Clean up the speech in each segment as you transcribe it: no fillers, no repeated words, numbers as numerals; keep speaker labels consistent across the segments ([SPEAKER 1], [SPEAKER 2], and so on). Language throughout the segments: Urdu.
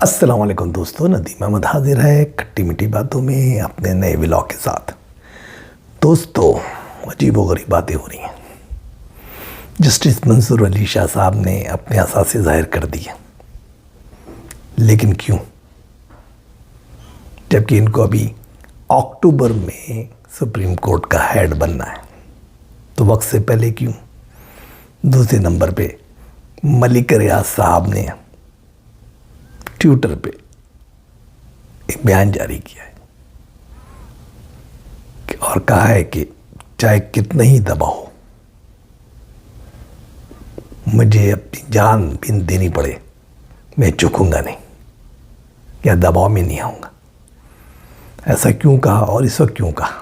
[SPEAKER 1] السلام علیکم دوستو، ندیم احمد حاضر ہے کھٹی میٹھی باتوں میں اپنے نئے ولاگ کے ساتھ۔ دوستو، عجیب و غریب باتیں ہو رہی ہیں۔ جسٹس منصور علی شاہ صاحب نے اپنے اثاثے ظاہر کر دیے، لیکن کیوں؟ جبکہ ان کو ابھی اکتوبر میں سپریم کورٹ کا ہیڈ بننا ہے، تو وقت سے پہلے کیوں؟ دوسرے نمبر پہ ملک ریاض صاحب نے ٹویٹر پہ ایک بیان جاری کیا ہے اور کہا ہے کہ چاہے کتنا ہی دباؤ، مجھے اپنی جان بھی دینی پڑے، میں جھکوں گا نہیں یا دباؤ میں نہیں آؤں گا۔ ایسا کیوں کہا اور اس وقت کیوں کہا؟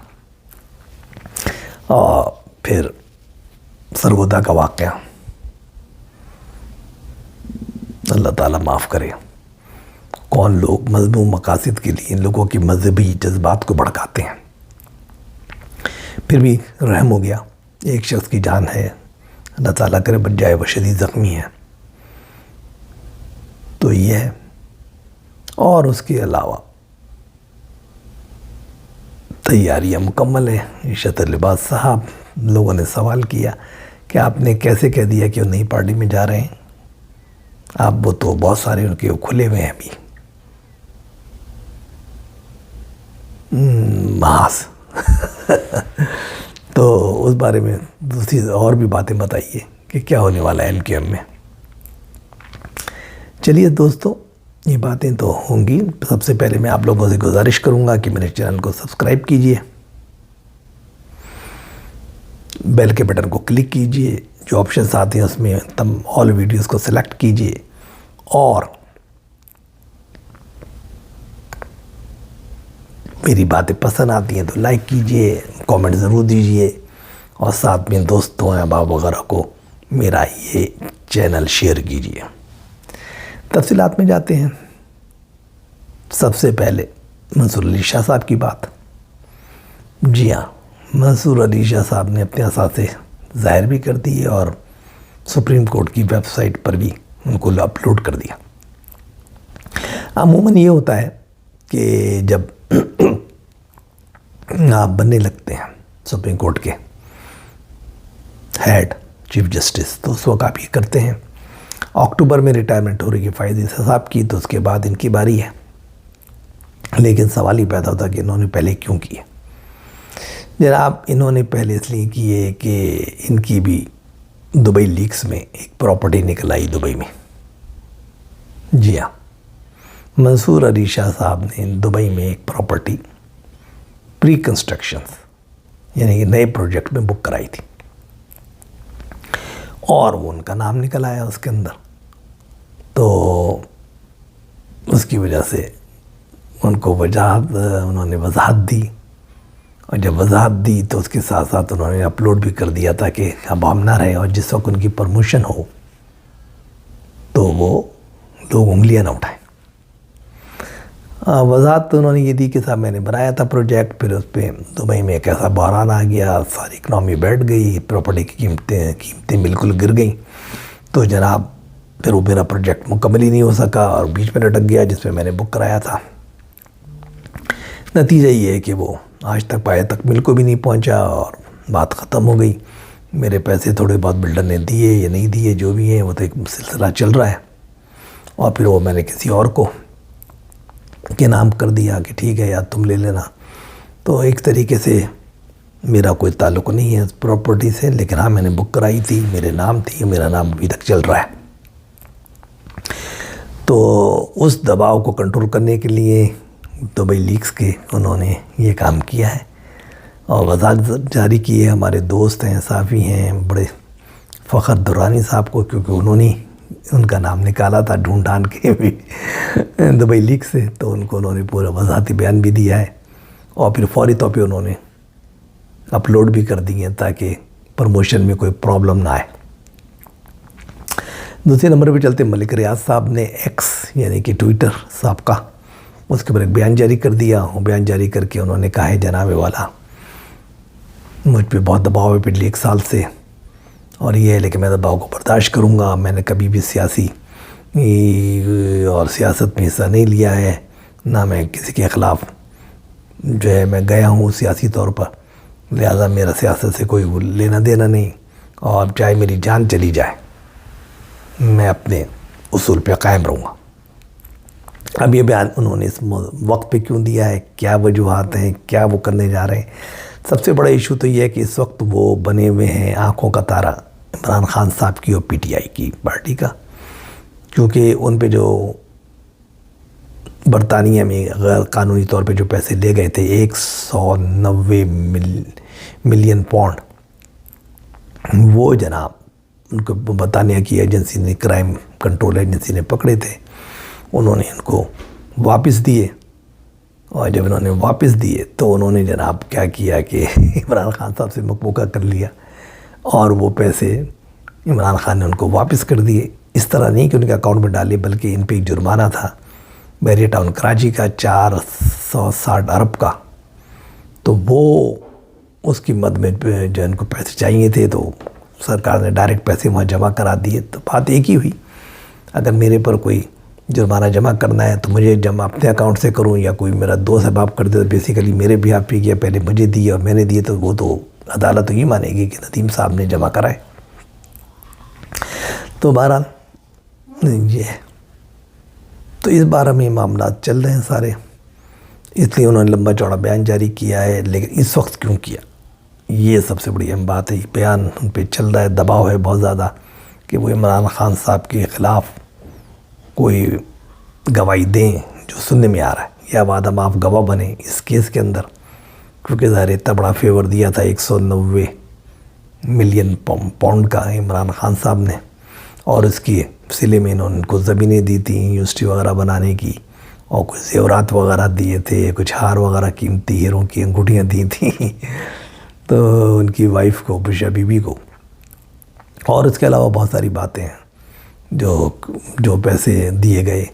[SPEAKER 1] اور پھر سرگودا کا واقعہ، اللہ تعالیٰ معاف کرے، کون لوگ مذموم مقاصد کے لیے ان لوگوں کی مذہبی جذبات کو بھڑکاتے ہیں۔ پھر بھی رحم ہو گیا، ایک شخص کی جان ہے، اللہ تعالیٰ کرے بچ جائے، وہ شدید زخمی ہے، تو یہ ہے۔ اور اس کے علاوہ تیاریاں مکمل ہیں۔ عشت لباس صاحب، لوگوں نے سوال کیا کہ آپ نے کیسے کہہ دیا کہ وہ نئی پارٹی میں جا رہے ہیں؟ آپ وہ تو بہت سارے ان کے کھلے ہوئے ہیں ابھی، محاذ تو اس بارے میں دوسری اور بھی باتیں بتائیے کہ کیا ہونے والا ہے ایم کیو ایم میں۔ چلیے دوستو، یہ باتیں تو ہوں گی۔ سب سے پہلے میں آپ لوگوں سے گزارش کروں گا کہ میرے چینل کو سبسکرائب کیجئے، بیل کے بٹن کو کلک کیجئے، جو آپشنز آتے ہیں اس میں تم آل ویڈیوز کو سلیکٹ کیجئے، اور میری باتیں پسند آتی ہیں تو لائک کیجئے، کامنٹ ضرور دیجئے، اور ساتھ میں دوستوں احباب وغیرہ کو میرا یہ چینل شیئر کیجئے۔ تفصیلات میں جاتے ہیں۔ سب سے پہلے منصور علی شاہ صاحب کی بات۔ جی ہاں، منصور علی شاہ صاحب نے اپنے اثاثے ظاہر بھی کر دیے اور سپریم کورٹ کی ویب سائٹ پر بھی ان کو اپلوڈ کر دیا۔ عموماً یہ ہوتا ہے کہ جب آپ بننے لگتے ہیں سپریم کورٹ کے ہیڈ، چیف جسٹس، تو اس وقت آپ یہ کرتے ہیں۔ اکتوبر میں ریٹائرمنٹ ہو رہی ہے فائز عیسیٰ صاحب کی، تو اس کے بعد ان کی باری ہے، لیکن سوال ہی پیدا ہوتا کہ انہوں نے پہلے کیوں کیے؟ جناب، انہوں نے پہلے اس لیے کیے کہ ان کی بھی دبئی لیکس میں ایک پراپرٹی نکل آئی دبئی میں۔ جی ہاں، منصور علی شاہ صاحب نے دبئی میں ایک پراپرٹی پری کنسٹرکشنز یعنی کہ نئے پروجیکٹ میں بک کرائی تھی، اور وہ ان کا نام نکل آیا اس کے اندر، تو اس کی وجہ سے ان کو انہوں نے وضاحت دی، اور جب وضاحت دی تو اس کے ساتھ ساتھ انہوں نے اپلوڈ بھی کر دیا تھا کہ اب ہم نہ رہے، اور جس وقت ان کی پرموشن ہو تو وہ لوگ انگلیاں نہ اٹھائیں۔ وضاحت تو انہوں نے یہ دی کہ صاحب میں نے بنایا تھا پروجیکٹ، پھر اس پہ دبئی میں ایک ایسا بحران آ گیا، ساری اکنامی بیٹھ گئی، پراپرٹی کی قیمتیں بالکل گر گئیں، تو جناب پھر وہ میرا پروجیکٹ مکمل ہی نہیں ہو سکا اور بیچ میں لٹک گیا جس میں میں نے بک کرایا تھا۔ نتیجہ یہ ہے کہ وہ آج تک پایہ تکمیل کو بھی نہیں پہنچا اور بات ختم ہو گئی۔ میرے پیسے تھوڑے بہت بلڈر نے دیے یا نہیں دیے، جو بھی ہیں وہ تو ایک سلسلہ چل رہا ہے، اور پھر وہ میں نے کسی اور کو کے نام کر دیا کہ ٹھیک ہے یار تم لے لینا۔ تو ایک طریقے سے میرا کوئی تعلق نہیں ہے اس پراپرٹی سے، لیکن ہاں میں نے بک کرائی تھی، میرے نام تھی، میرا نام ابھی تک چل رہا ہے۔ تو اس دباؤ کو کنٹرول کرنے کے لیے دبئی لیکس کے انہوں نے یہ کام کیا ہے، اور وضاحت جاری کی ہے۔ ہمارے دوست ہیں، صحافی ہیں، بڑے فخر درانی صاحب کو، کیونکہ انہوں نے ان کا نام نکالا تھا ڈھونڈ ڈھانڈ کے بھی دبئی لیک سے، تو ان کو انہوں نے پورا وضاحتی بیان بھی دیا ہے، اور پھر فوری طور پہ انہوں نے اپلوڈ بھی کر دی ہیں تاکہ پروموشن میں کوئی پرابلم نہ آئے۔ دوسرے نمبر پہ چلتے ملک ریاض صاحب نے ایکس یعنی کہ ٹویٹر صاحب کا، اس کے اوپر ایک بیان جاری کر دیا۔ وہ بیان جاری کر کے انہوں نے کہا ہے جناب والا مجھ پہ بہت دباؤ ہے پچھلے 1 سال سے، اور یہ ہے لیکن میں دباؤ کو برداشت کروں گا، میں نے کبھی بھی سیاسی اور سیاست میں حصہ نہیں لیا ہے، نہ میں کسی کے خلاف جو ہے میں گیا ہوں سیاسی طور پر، لہذا میرا سیاست سے کوئی لینا دینا نہیں، اور چاہے میری جان چلی جائے میں اپنے اصول پہ قائم رہوں گا۔ اب یہ بیان انہوں نے اس وقت پہ کیوں دیا ہے، کیا وجوہات ہیں، کیا وہ کرنے جا رہے ہیں؟ سب سے بڑا ایشو تو یہ ہے کہ اس وقت وہ بنے ہوئے ہیں آنکھوں کا تارا عمران خان صاحب کی اور پی ٹی آئی کی پارٹی کا، کیونکہ ان پہ جو برطانیہ میں غیر قانونی طور پہ جو پیسے لے گئے تھے 190 ملین پاؤنڈ، وہ جناب ان کو برطانیہ کی ایجنسی نے، کرائم کنٹرول ایجنسی نے پکڑے تھے، انہوں نے ان کو واپس دیے، اور جب انہوں نے واپس دیے تو انہوں نے جناب کیا کیا کہ عمران خان صاحب سے مکوکا کر لیا، اور وہ پیسے عمران خان نے ان کو واپس کر دیے۔ اس طرح نہیں کہ ان کے اکاؤنٹ میں ڈالے، بلکہ ان پہ ایک جرمانہ تھا بحریہ ٹاؤن کراچی کا 460 ارب کا، تو وہ اس کی مد میں جو ان کو پیسے چاہیے تھے تو سرکار نے ڈائریکٹ پیسے وہاں جمع کرا دیے۔ تو بات ایک ہی ہوئی، اگر میرے پر کوئی جرمانہ جمع کرنا ہے تو مجھے جمع اپنے اکاؤنٹ سے کروں، یا کوئی میرا دوست احباب کر دے تو بیسیکلی میرے بھی آپ پہ کیا، پہلے مجھے دیے اور میں نے دیے، تو وہ تو عدالت تو یہ مانے گی کہ ندیم صاحب نے جمع کرائے۔ تو بہرحال یہ ہے، تو اس بارے میں معاملات چل رہے ہیں سارے، اس لیے انہوں نے لمبا چوڑا بیان جاری کیا ہے، لیکن اس وقت کیوں کیا، یہ سب سے بڑی اہم بات ہے۔ یہ بیان ان پہ چل رہا ہے، دباؤ ہے بہت زیادہ کہ وہ عمران خان صاحب کے خلاف کوئی گواہی دیں، جو سننے میں آ رہا ہے، یا وعدہ معاف گواہ بنے اس کیس کے اندر، کیونکہ ظاہر اتنا بڑا فیور دیا تھا 190 ملین پاؤنڈ کا عمران خان صاحب نے، اور اس کی سلے میں انہوں نے ان کو زمینیں دی تھیں یونیورسٹی وغیرہ بنانے کی، اور کچھ زیورات وغیرہ دیے تھے، کچھ ہار وغیرہ قیمتی ہیروں کی انگوٹھیاں دی تھیں تو ان کی وائف کو، بشا بی بی کو، اور اس کے علاوہ بہت ساری باتیں ہیں جو پیسے دیے گئے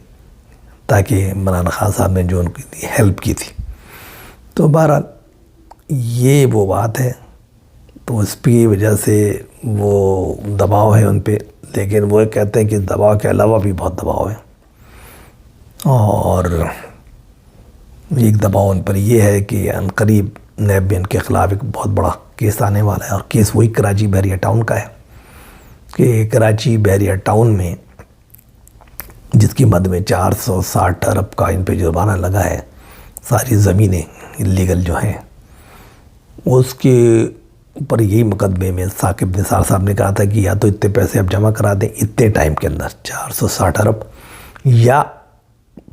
[SPEAKER 1] تاکہ عمران خان صاحب نے جو ان کی ہیلپ کی تھی۔ تو بہرحال یہ وہ بات ہے، تو اس کی وجہ سے وہ دباؤ ہے ان پہ، لیکن وہ کہتے ہیں کہ دباؤ کے علاوہ بھی بہت دباؤ ہے، اور ایک دباؤ ان پر یہ ہے کہ عنقریب نیب میں ان کے خلاف ایک بہت بڑا کیس آنے والا ہے، اور کیس وہی کراچی بحریہ ٹاؤن کا ہے، کہ کراچی بحریہ ٹاؤن میں جس کی مد میں 460 ارب کا ان پہ جرمانہ لگا ہے، ساری زمینیں لیگل جو ہیں، اس کے اوپر یہی مقدمے میں ثاقب نثار صاحب نے کہا تھا کہ یا تو اتنے پیسے آپ جمع کرا دیں اتنے ٹائم کے اندر 460 ارب، یا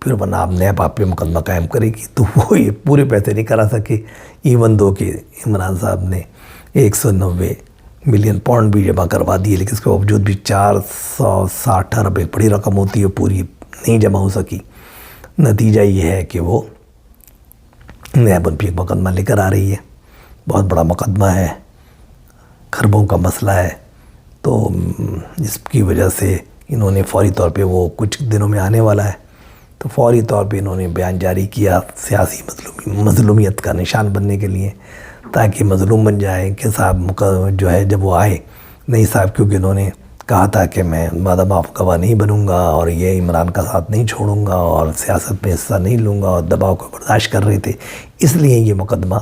[SPEAKER 1] پھر ورنہ آپ نیب آپ پہ مقدمہ قائم کرے گی۔ تو وہ یہ پورے پیسے نہیں کرا سکے، ایون دو کہ عمران صاحب نے 190 ملین پاؤنڈ بھی جمع کروا دیے، لیکن اس کے باوجود بھی 460 ارب ایک بڑی رقم ہوتی ہے، پوری نہیں جمع ہو سکی۔ نتیجہ یہ ہے کہ وہ نیب ان پہ ایک مقدمہ لے کر آ رہی ہے، بہت بڑا مقدمہ ہے، خربوں کا مسئلہ ہے، تو اس کی وجہ سے انہوں نے فوری طور پہ، وہ کچھ دنوں میں آنے والا ہے، تو فوری طور پہ انہوں نے بیان جاری کیا سیاسی مظلومیت کا نشان بننے کے لیے، تاکہ مظلوم بن جائیں کہ صاحب جو ہے جب وہ آئے نہیں صاحب، کیونکہ انہوں نے کہا تھا کہ میں وعدہ معاف گواہ نہیں بنوں گا، اور یہ عمران کا ساتھ نہیں چھوڑوں گا، اور سیاست میں حصہ نہیں لوں گا، اور دباؤ کو برداشت کر رہے تھے، اس لیے یہ مقدمہ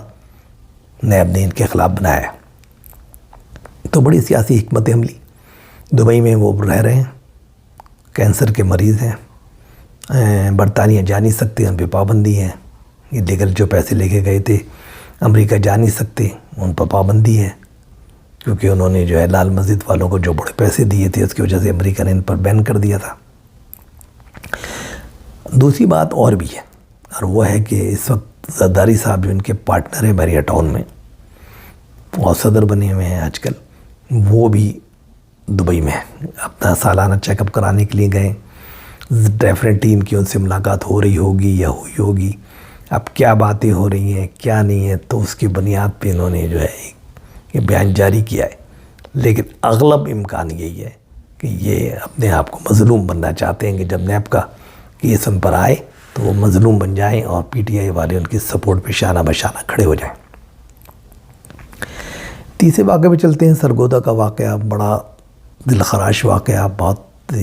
[SPEAKER 1] نیب نے ان کے خلاف بنایا۔ تو بڑی سیاسی حکمت عملی، دبئی میں وہ رہ رہے ہیں، کینسر کے مریض ہیں، برطانیہ جا نہیں سکتے، ان پہ پابندی ہے، یہ لیگل جو پیسے لے کے گئے تھے امریکہ جا نہیں سکتے، ان پر پابندی ہے، کیونکہ انہوں نے جو ہے لال مسجد والوں کو جو بڑے پیسے دیے تھے، اس کی وجہ سے امریکہ نے ان پر بین کر دیا تھا۔ دوسری بات اور بھی ہے، اور وہ ہے کہ اس وقت زرداری صاحب جو ان کے پارٹنر ہیں بحریہ ٹاؤن میں، اور صدر بنے ہوئے ہیں آج کل، وہ بھی دبئی میں اپنا سالانہ چیک اپ کرانے کے لیے گئے۔ ڈیفینیٹلی ان کی ان سے ملاقات ہو رہی ہوگی یا ہوئی ہوگی، اب کیا باتیں ہو رہی ہیں کیا نہیں ہے، تو اس کی بنیاد پہ انہوں نے جو ہے یہ بیان جاری کیا ہے، لیکن اغلب امکان یہی ہے کہ یہ اپنے آپ کو مظلوم بننا چاہتے ہیں، کہ جب نیب کا کیس ان پر آئے تو وہ مظلوم بن جائیں، اور پی ٹی آئی والے ان کی سپورٹ پہ شانہ بشانہ کھڑے ہو جائیں۔ تیسرے واقعے پہ چلتے ہیں، سرگودا کا واقعہ، بڑا دل خراش واقعہ، بہت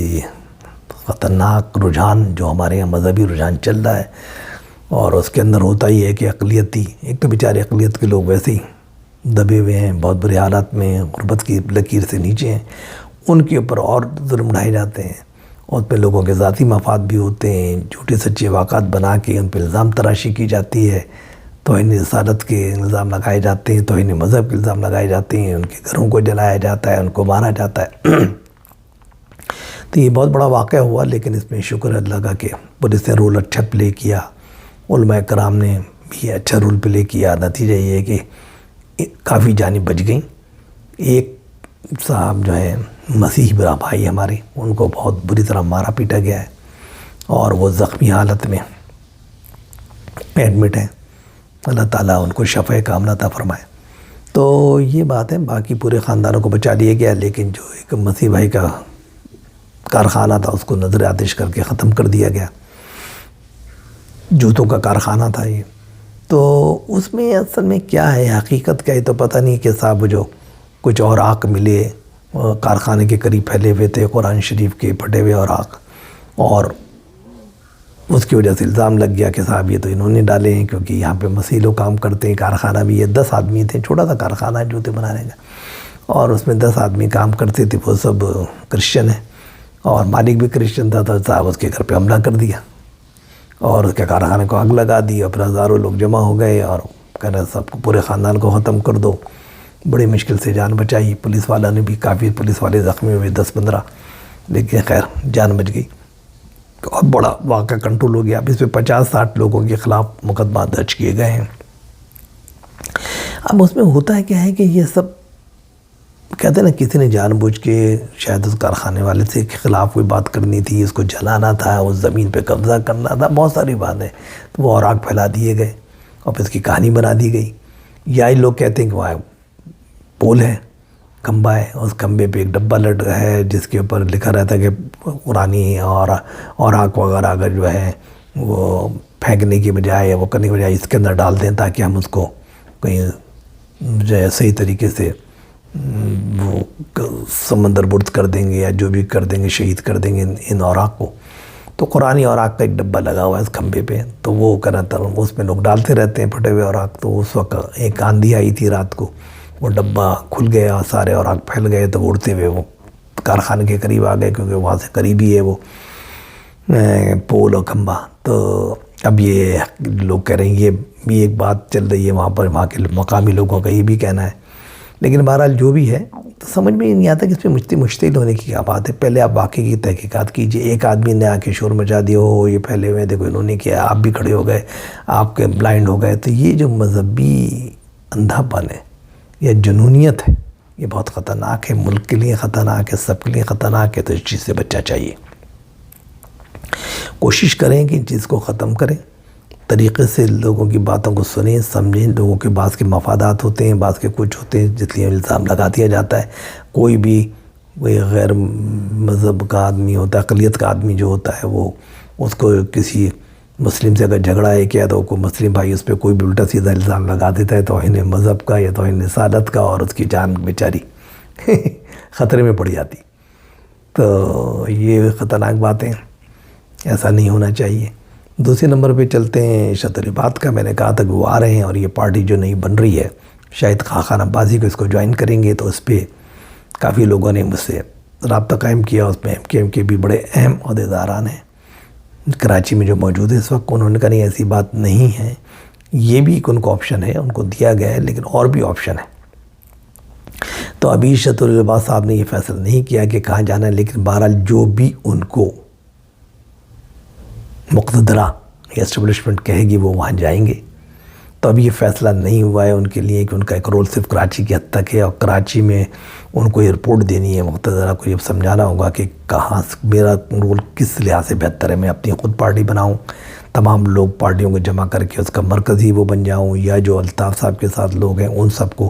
[SPEAKER 1] خطرناک رجحان جو ہمارے یہاں مذہبی رجحان چل رہا ہے، اور اس کے اندر ہوتا ہی ہے کہ اقلیتی، ایک تو بیچارے اقلیت کے لوگ ویسے ہی دبے ہوئے ہیں، بہت برے حالات میں ہیں، غربت کی لکیر سے نیچے ہیں، ان کے اوپر اور ظلم ڈھائے جاتے ہیں، اور پہ لوگوں کے ذاتی مفاد بھی ہوتے ہیں، جھوٹے سچے واقعات بنا کے ان پہ الزام تراشی کی جاتی ہے، توہین رسالت کے الزام لگائے جاتے ہیں، توہین مذہب کے الزام لگائے جاتے ہیں، ان کے گھروں کو جلایا جاتا ہے، ان کو مارا جاتا ہے۔ تو یہ بہت بڑا واقعہ ہوا، لیکن اس میں شکر اللہ کا کہ پولیس نے رول اچھا پلے کیا، علماء کرام نے بھی اچھا رول پلے کیا۔ نتیجہ یہ ہے کہ کافی جانیں بچ گئیں۔ ایک صاحب جو ہے مسیح برا بھائی ہمارے، ان کو بہت بری طرح مارا پیٹا گیا ہے، اور وہ زخمی حالت میں ایڈمٹ ہیں۔ اللہ تعالیٰ ان کو شفاء کاملہ عطا فرمائے۔ تو یہ بات ہے، باقی پورے خاندانوں کو بچا لیا گیا، لیکن جو ایک مسیح بھائی کا کارخانہ تھا اس کو نظر آتش کر کے ختم کر دیا گیا۔ جوتوں کا کارخانہ تھا یہ، تو اس میں اصل میں کیا ہے، حقیقت کیا ہے تو پتہ نہیں، کہ صاحب جو کچھ اوراق ملے کارخانے کے قریب پھیلے ہوئے تھے، قرآن شریف کے پھٹے ہوئے اوراق، اور اس کی وجہ سے الزام لگ گیا کہ صاحب یہ تو انہوں نے ڈالے ہیں، کیونکہ یہاں پہ مسیح لوگ کام کرتے ہیں، کارخانہ بھی یہ 10 آدمی تھے، چھوٹا سا کارخانہ ہے جوتے بنانے کا، اور اس میں 10 آدمی کام کرتے تھے، وہ سب کرسچن ہیں، اور مالک بھی کرسچن تھا، تو صاحب اس کے گھر پہ حملہ کر دیا، اور اس کے کارخانے کو آگ لگا دی، اور پھر ہزاروں لوگ جمع ہو گئے، اور کہنا سب کو پورے خاندان کو ختم کر دو۔ بڑی مشکل سے جان بچائی، پولیس والا نے بھی، کافی پولیس والے زخمی ہوئے 10-15، لیکن خیر جان بچ گئی، اور بڑا واقعہ کنٹرول ہو گیا۔ اب اس پہ 50-60 لوگوں کے خلاف مقدمات درج کیے گئے ہیں۔ اب اس میں ہوتا ہے کیا ہے کہ یہ سب کہتے ہیں نا، کسی نے جان بوجھ کے شاید اس کارخانے والے سے کے خلاف کوئی بات کرنی تھی، اس کو جلانا تھا، اس زمین پہ قبضہ کرنا تھا، بہت ساری باتیں، تو وہ اوراق پھیلا دیے گئے، اور پھر اس کی کہانی بنا دی گئی۔ یا ہی لوگ کہتے ہیں کہ وہاں پول ہے، کھمبا ہے، اس کھمبے پہ ایک ڈبہ لٹکا ہے جس کے اوپر لکھا رہتا ہے کہ قرآنی اور اوراق وغیرہ اگر جو ہے وہ پھینکنے کی بجائے یا وہ کرنے کی بجائے اس کے اندر ڈال دیں، تاکہ ہم اس کو کہیں جو ہے صحیح طریقے سے وہ سمندر برد کر دیں گے، یا جو بھی کر دیں گے، شہید کر دیں گے ان اوراق کو۔ تو قرآنی اوراق کا ایک ڈبہ لگا ہوا ہے اس کھمبے پہ، تو وہ کرتا اس میں لوگ ڈالتے رہتے ہیں پھٹے ہوئے اوراق۔ تو اس وقت ایک آندھی آئی تھی رات کو، وہ ڈبہ کھل گیا، سارے اوراق پھیل گئے، تو اڑتے ہوئے وہ کارخانے کے قریب آ گئے، کیونکہ وہاں سے قریب ہی ہے وہ پول اور کھمبا۔ تو اب یہ لوگ کہہ رہے ہیں، یہ بھی ایک بات چل رہی ہے وہاں پر، وہاں کے مقامی لوگوں کا یہ بھی کہنا ہے، لیکن بہرحال جو بھی ہے تو سمجھ میں نہیں آتا کہ اس میں مشتعل ہونے کی کیا بات ہے۔ پہلے آپ واقعے کی تحقیقات کیجئے۔ ایک آدمی نے آ کے شور مچا دیا، ہو یہ پھیلے ہوئے ہیں، دیکھو انہوں نے کیا، آپ بھی کھڑے ہو گئے، آپ کے بلائنڈ ہو گئے۔ تو یہ جو مذہبی اندھا پن ہے یا جنونیت ہے، یہ بہت خطرناک ہے، ملک کے لیے خطرناک ہے، سب کے لیے خطرناک ہے۔ تو اس چیز سے بچنا چاہیے۔ کوشش کریں کہ ان چیز کو ختم کریں، طریقے سے لوگوں کی باتوں کو سنیں، سمجھیں۔ لوگوں کے بعض کے مفادات ہوتے ہیں، بعض کے کچھ ہوتے ہیں، جس لیے الزام لگا دیا جاتا ہے۔ کوئی بھی غیر مذہب کا آدمی ہوتا ہے، اقلیت کا آدمی جو ہوتا ہے، وہ اس کو کسی مسلم سے اگر جھگڑا ہے کیا، تو کوئی مسلم بھائی اس پہ کوئی بھی الٹا سیدھا الزام لگا دیتا ہے توہین مذہب کا یا توہین رسالت کا، اور اس کی جان بیچاری خطرے میں پڑ جاتی۔ تو یہ خطرناک باتیں، ایسا نہیں ہونا چاہیے۔ دوسرے نمبر پہ چلتے ہیں شطربات کا۔ میں نے کہا تھا کہ وہ آ رہے ہیں، اور یہ پارٹی جو نئی بن رہی ہے، شاید خاقان عباسی کو اس کو جوائن کریں گے، تو اس پہ کافی لوگوں نے مجھ سے رابطہ قائم کیا۔ اس میں ایم کے بھی بڑے اہم عہدیداران ہیں کراچی میں جو موجود ہے اس وقت۔ انہوں نے کہا نہیں، ایسی بات نہیں ہے، یہ بھی ان کو آپشن ہے، ان کو دیا گیا ہے، لیکن اور بھی آپشن ہے۔ تو ابھی شطربات صاحب نے یہ فیصلہ نہیں کیا کہ کہاں جانا ہے، لیکن بہرحال جو بھی ان کو مقتدرہ یا اسٹیبلشمنٹ کہے گی وہ وہاں جائیں گے۔ تو اب یہ فیصلہ نہیں ہوا ہے ان کے لیے کہ ان کا ایک رول صرف کراچی کی حد تک ہے، اور کراچی میں ان کو یہ رپورٹ دینی ہے، مقتدرہ کو یہ سمجھانا ہوگا کہ کہاں میرا رول کس لحاظ سے بہتر ہے، میں اپنی خود پارٹی بناؤں، تمام لوگ پارٹیوں کو جمع کر کے اس کا مرکزی وہ بن جاؤں، یا جو الطاف صاحب کے ساتھ لوگ ہیں ان سب کو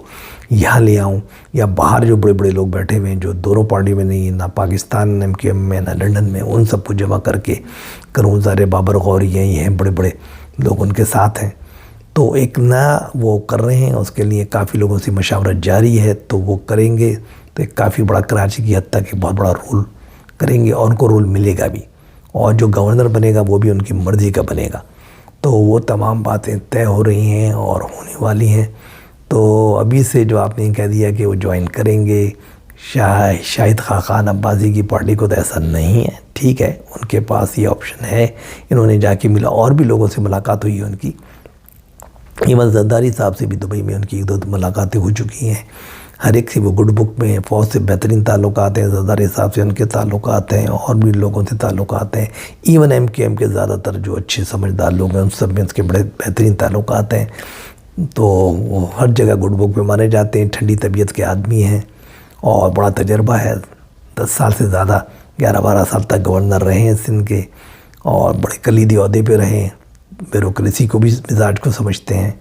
[SPEAKER 1] یہاں لے آؤں، یا باہر جو بڑے بڑے لوگ بیٹھے ہوئے ہیں جو دونوں پارٹی میں نہیں، نہ پاکستان MKM میں نہ لنڈن میں، ان سب کو جمع کر کے کروں۔ زارِ بابر غوری یہی ہیں، بڑے بڑے لوگ ان کے ساتھ ہیں۔ تو ایک نہ وہ کر رہے ہیں، اس کے لیے کافی لوگوں سے مشاورت جاری ہے، تو وہ کریں گے تو ایک کافی بڑا کراچی کی حد تک ایک بہت بڑا رول کریں گے، اور ان کو رول ملے گا بھی۔ اور جو گورنر بنے گا وہ بھی ان کی مرضی کا بنے گا. تو وہ تمام باتیں طے ہو رہی ہیں اور ہونے والی ہیں. تو ابھی سے جو آپ نے کہہ دیا کہ وہ جوائن کریں گے شاہد خاقان عباسی کی پارٹی کو، تو ایسا نہیں ہے. ٹھیک ہے، ان کے پاس یہ آپشن ہے. انہوں نے جا کے ملا، اور بھی لوگوں سے ملاقات ہوئی ہے ان کی. ایون زرداری صاحب سے بھی دبئی میں ان کی 1-2 ملاقاتیں ہو چکی ہیں. ہر ایک سے وہ گڈ بک میں ہیں. فوج سے بہترین تعلقات ہیں، زرداری صاحب سے ان کے تعلقات ہیں، اور بھی لوگوں سے تعلقات ہیں. ایون MKM کے زیادہ تر جو اچھے سمجھدار لوگ ہیں ان سب میں اس کے بڑے بہترین تعلقات ہیں. تو وہ ہر جگہ گڈ بک میں مانے جاتے ہیں. ٹھنڈی طبیعت کے آدمی ہیں اور بڑا تجربہ ہے. 10 سال سے زیادہ 11-12 سال تک گورنر رہے ہیں سندھ کے، اور بڑے کلیدی عہدے پہ رہے ہیں. بیوروکریسی کو بھی مزاج کو سمجھتے ہیں،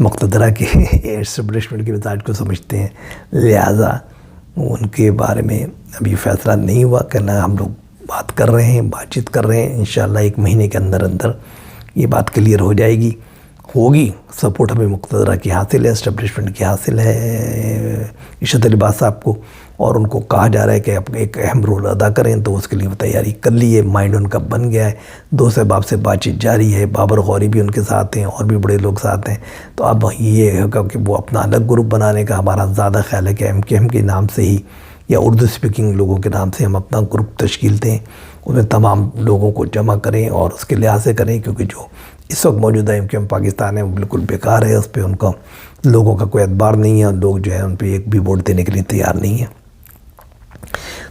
[SPEAKER 1] مقتدرہ کے اسٹیبلشمنٹ کے مزاج کو سمجھتے ہیں. لہٰذا ان کے بارے میں ابھی فیصلہ نہیں ہوا. کہنا ہم لوگ بات کر رہے ہیں، بات چیت کر رہے ہیں. انشاءاللہ 1 مہینے کے اندر یہ بات کلیئر ہو جائے گی. ہوگی سپورٹ ہمیں مقتدرہ کی حاصل ہے، اسٹیبلشمنٹ کی حاصل ہے عشرت لباس صاحب کو، اور ان کو کہا جا رہا ہے کہ ایک اہم رول ادا کریں. تو اس کے لیے وہ تیاری کر لی ہے. مائنڈ ان کا بن گیا ہے. 2 احباب سے بات چیت جاری ہے. بابر غوری بھی ان کے ساتھ ہیں، اور بھی بڑے لوگ ساتھ ہیں. تو اب یہ ہوگا کہ وہ اپنا الگ گروپ بنانے کا ہمارا زیادہ خیال ہے کہ MKM کے نام سے ہی، یا اردو اسپیکنگ لوگوں کے نام سے ہم اپنا گروپ تشکیل دیں. اس میں تمام لوگوں کو جمع کریں اور اس کے لحاظ سے کریں، کیونکہ جو اس وقت موجودہ MKM پاکستان ہے وہ بالکل بیکار ہے. اس پہ ان کا لوگوں کا کوئی اعتبار نہیں ہے، اور لوگ جو ہے ان پہ ایک بھی ووٹ دینے کے لیے تیار نہیں ہیں.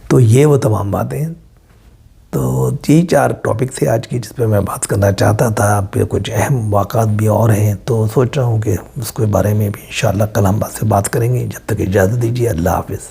[SPEAKER 1] تو یہ وہ تمام باتیں ہیں. تو یہ 4 ٹاپک تھے آج کی جس پہ میں بات کرنا چاہتا تھا. آپ پہ کچھ اہم واقعات بھی اور ہیں، تو سوچ رہا ہوں کہ اس کے بارے میں بھی انشاءاللہ کل ہم سے بات کریں گے. جب تک اجازت دیجیے، اللہ حافظ.